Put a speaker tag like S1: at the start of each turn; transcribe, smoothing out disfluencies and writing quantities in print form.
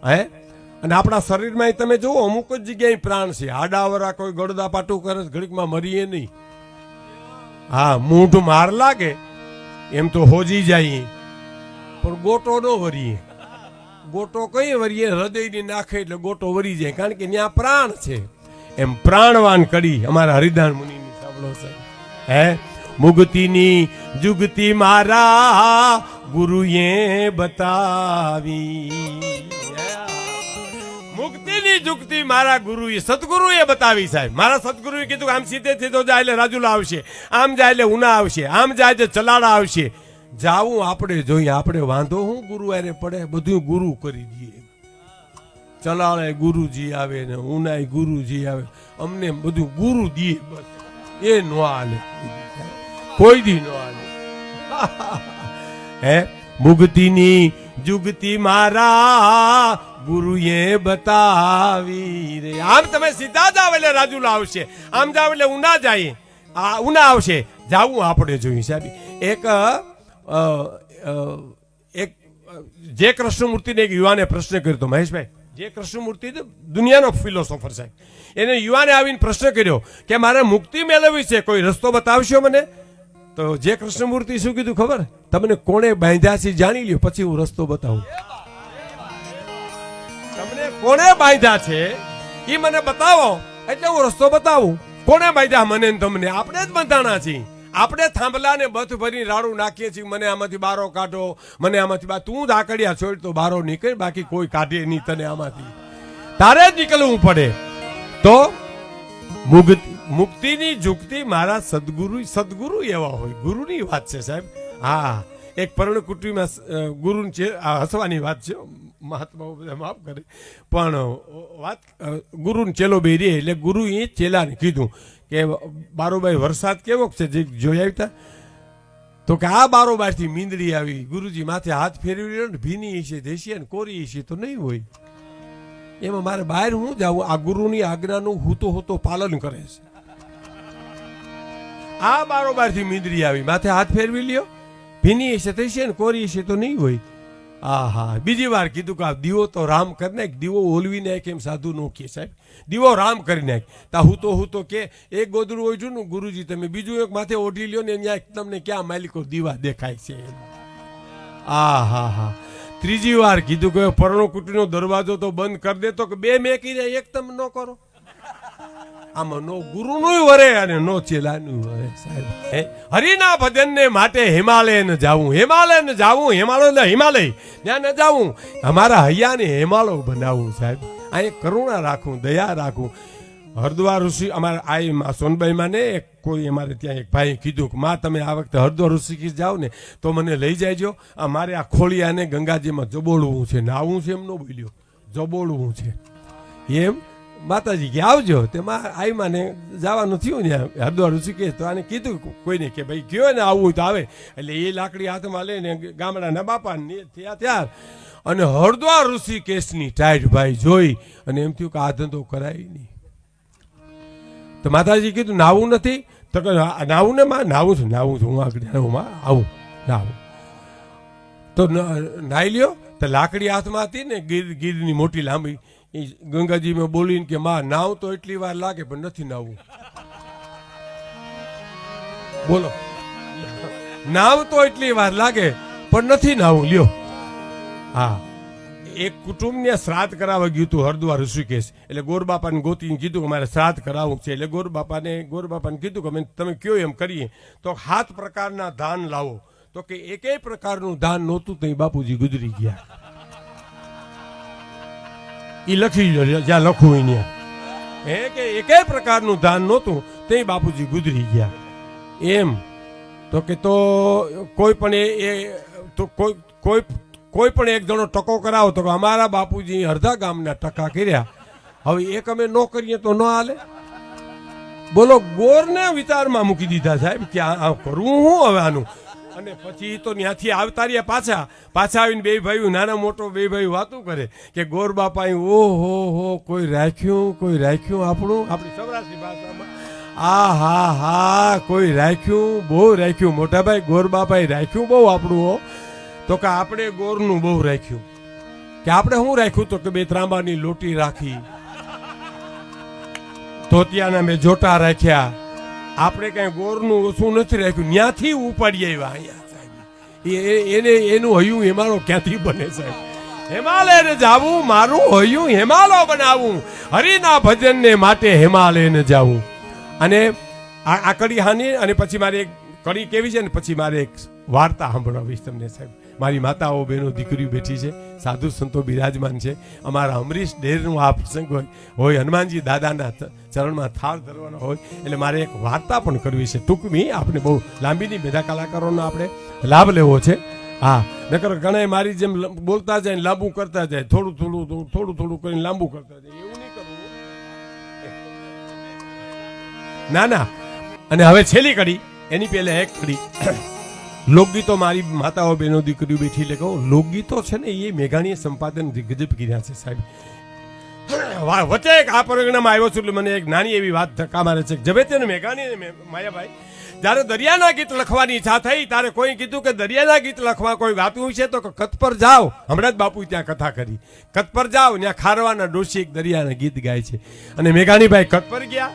S1: હે અને આપણા શરીરમાં તમે જુઓ અમુક જ જગ્યાએ પ્રાણ છે. આડાવરા કોઈ ગળદા પાટું કરે ઘડીકમાં મરીએ નહીં. હા, મૂઢ માર લાગે એમ તો હોજી જાય, પણ ગોટો ન વરીએ. ગોટો કઈ વરીએ? હૃદયની નાખે એટલે ગોટો વરી જાય, કારણ કે ત્યાં પ્રાણ છે. એમ પ્રાણવાન કડી અમારા હરિદાન મુનિની સાંભળો છે. હે મુક્તિની જુગતી મારા ગુરુએ બતાવી, મુક્તિની જુગતી મારા ગુરુએ સદગુરુએ બતાવી. સાહેબ મારા સદગુરુએ કીધું આમ સીધે સીધો જાય એટલે રાજુલા આવશે, આમ જાય એટલે ઉના આવશે, આમ જાય એટલે ચલાડા આવશે. જાવું આપણે જોઈએ, આપણે વાંધો હું ગુરુ આરે પડે, બધું ગુરુ કરી દઈએ. ચલાળે ગુરુજી આવે ને ઉનાય ગુરુજી આવે, અમને બધું ગુરુ દઈએ, બસ એ નો હાલે, કોઈ દી નો હાલે. હે મુક્તિની જુગતી મારા ગુરુએ બતાવી રે. આમ તમે સીધા જાવ એટલે રાજુલા આવશે, આમ જાવ એટલે ઉના જાય, ઉના આવશે. જાવું આપણે જોઈએ. સાહેબ એક જે કૃષ્ણમૂર્તિને એક યુવાને પ્રશ્ન કર્યો હતો. મહેશભાઈ, જે કૃષ્ણમૂર્તિ દુનિયાનો ફિલોસોફર સાહેબ, એને યુવાને આવીને પ્રશ્ન કર્યો કે મારે મુક્તિ મેળવવી છે, કોઈ રસ્તો બતાવશો મને? તો જે કૃષ્ણમૂર્તિ શું કીધું ખબર? તમને કોણે બાંધ્યા છે જાણી લ્યો, પછી હું રસ્તો બતાવું. તમને કોણે બાંધ્યા છે એ મને બતાવો એટલે હું રસ્તો બતાવું. કોણે બાંધ્યા મને ને તમને? આપણે જ બંધાણા છીએ. આપણે થાંભલા ને બથ ભરી રાડું નાખીએ છીએ, મને આમાંથી બારો કાઢો, મને આમાંથી તું ધાકડિયા છોડ તો બારો નીકળ, બાકી કોઈ કાઢે નહીં તને આમાંથી, તારે જ નીકળવું પડે. તો મુક્તિની જુગતી મારા સદગુરુ એવા હોય. ગુરુની વાત છે સાહેબ. હા, એક પર્ણ કુટુંબમાં ગુરુ હસવાની વાત છે, મહાત્માઓ બધા માફ કરે, પણ વાત ગુરુ ચેલો બે રે એટલે ગુરુએ ચેલાને કીધું કે બારોબાર વરસાદ કેવો છે જે જોઈ આવતા? તો કે આ બારોબારથી મીંદડી આવી. ગુરુજી માથે હાથ ફેરવી રહ્યો ને, ભીની છે દેશી ને કોરી છે તો નહીં હોય. એમાં મારે બહાર હું જાઉં? આ ગુરુની આજ્ઞાનું હું તો પાલન કરે છે. આ બારોબારથી મીંદડી આવી, માથે હાથ ફેરવી લ્યો, ભીની છે દેશી ને કોરી છે તો નહીં હોય. હા, બીજી વાર કીધું કે આ દીવો તો રામ કરી નાખ, દીવો ઓલવી નાખ એમ સાધુ નો કે સાહેબ, દીવો રામ કરી નાખ. તા હું તો કે એક ગોદરું હોય છું ને ગુરુજી, તમે બીજું એક માથે ઓઢી લ્યો ને ત્યાં તમને ક્યાં માલિકો દીવા દેખાય છે. હા, ત્રીજી વાર કીધું કે પરણો કુટીનો દરવાજો તો બંધ કરી દે, તો કે બે મેકી દે, એક તમે ન કરો. આમાં નો ગુરુનું વરે અને નો ચેલાનું વરે સાહેબ. હરિના ભજનને માટે હિમાલય ન જાવું, હિમાલય ત્યાં ન જાવું. અમારા હૈયાને હિમાલય બનાવવું સાહેબ. અહીં કરુણા રાખું, દયા રાખું. હરદ્વાર ઋષિ અમારા આ સોનબાઈમાં ને કોઈ અમારે ત્યાં એક ભાઈ કીધું કે માં તમે આ વખતે હરદ્વાર ઋષિકેશ જાઓ ને તો મને લઈ જાયજો. મારે આ ખોળિયાને ગંગાજીમાં જબોળવું છે, નાવું છે. એમ ન બોલ્યો, જબોળવું છે એમ. માતાજી કે આવજો. તેમાં આઈમાં ને જવાનું થયું ને હરદ્વાર ઋષિકેશ, તો આને કીધું કોઈને કે ભાઈ ગયો ને આવવું તો આવે. એટલે એ લાકડી હાથમાં લઈને ગામડાના બાપા ત્યાં અને હરદ્વાર ઋષિકેશની ટાઈટ ભાઈ જોઈ અને એમ થયું કે આ ધંધો કરાય નહીં. તો માતાજી કીધું નાવું નથી? તો નાવું ને માં નાવું છું હું આગળ આવું નાવું. તો નાઈ લ્યો. તો લાકડી હાથમાં હતી ને ગીરની મોટી લાંબી, એ ગંગાજીમાં બોલીને કે માં નાવ તો એટલી વાર લાગે પણ નથી નાવું. બોલો, નાવ તો એટલી વાર લાગે પણ નથી નાવું. લ્યો. હા, એક કુટુંબને શ્રાદ્ધ કરાવવા ગયું હતું હરદ્વાર ઋષિકેશ. એટલે ગોરબાપાને ગોતીને કીધું કે મારે શ્રાદ્ધ કરાવવું છે. એટલે ગોરબાપાને કીધું કે તમે કયો એમ કરીએ. તો 7 પ્રકારના ધાન લાવો. તો કે એકેય પ્રકારનું ધાન નહોતું તો બાપુજી ગુજરી ગયા. એ લખી જ્યાં લખવું ત્યાં કે એકેય પ્રકારનું ધાન નહોતું તે બાપુજી ગુજરી ગયા. એમ તો કે તો કોઈ પણ એક જણો ટકો કરાવો તો અમારા બાપુજી અડધા ગામના ટકા કર્યા. હવે એક અમે ન કરીએ તો ન હાલે. બોલો, ગોરને વિચારમાં મૂકી દીધા સાહેબ કે આ કરવું હું હવે આનું. અને પછી તો ત્યાંથી આવતા રહ્યા પાછા આવીને બે ભાઈઓ નાના મોટો બે ભાઈઓ વાતું કરે કે ગોર બાપા ઓહો કોઈ રાખ્યું આપણું, આપણી સૌરાષ્ટ્રી ભાષામાં હા કોઈ રાખ્યું, બહુ રાખ્યું. મોટા ભાઈ ગોર બાપાએ રાખ્યું બહુ આપણું હો. તો કે આપણે ગોરનું બહુ રાખ્યું. કે આપણે શું રાખ્યું તો કે 2 ત્રાંબાની લોટી રાખી, ધોતિયાના મેં જોટા રાખ્યા, આપણે કઈ ગોરનું ઓછું નથી રાખ્યું, ત્યાંથી ઉપાડી આવ્યા અહીંયા સાહેબ. એને એનું હયું હિમાલય ક્યાંથી બને સાહેબ? હિમાલયને જાવું, મારું હયું હિમાલય બનાવું, હરિના ભજનને માટે હિમાલયને જાવું. અને આ કડી હાની અને પછી મારે એક કડી કેવી છે ને પછી મારે એક વાર્તા સાંભળાવીશ તમને સાહેબ. મારી માતાઓ બહેનો દીકરીઓ બેઠી છે, સાધુ સંતો બિરાજમાન છે. અમારા અમરીશ ડેરનું આ પ્રસંગ હોય, હનુમાનજી દાદાના ચરણમાં થાળ ધરવાનો હોય, એટલે મારે એક વાર્તા પણ કરવી છે ટૂંકમી. આપણે બહુ લાંબીની બધા કલાકારોનો આપણે લાભ લેવો છે. હા, નકર ઘણા મારી જેમ બોલતા જાય લાંબુ કરતા જાય, થોડું કરીને લાંબુ કરતા જાય, એવું નહીં કરવું. ના. અને હવે છેલ્લી કડી, એની પહેલા એક કડી લોકગીતો. મારી માતાઓ બહેનો દીકરીઓ બેઠી એટલે કહું, લોકગીતો છે ને એ મેઘાણીએ સંપાદન ગજબ કર્યા છે સાહેબ. વચ્ચે એક આ પરગણામાં આવ્યો છું એટલે મને એક નાની એવી વાત ધક્કા મારે છે. જબેતે ને મેઘાણી ને માયાભાઈ જ્યારે દરિયાના ગીત લખવાની ઈચ્છા થઈ ત્યારે કોઈ કીધું કે દરિયાના ગીત લખવા કોઈ ગાતું છે તો કચ્છ પર જાઓ. હમણાં જ બાપુ ત્યાં કથા કરી, કચ્છ પર જાઓ, ત્યાં ખારવાના ડોશી એક દરિયાના ગીત ગાય છે. અને મેઘાણીભાઈ કચ્છ પર ગયા,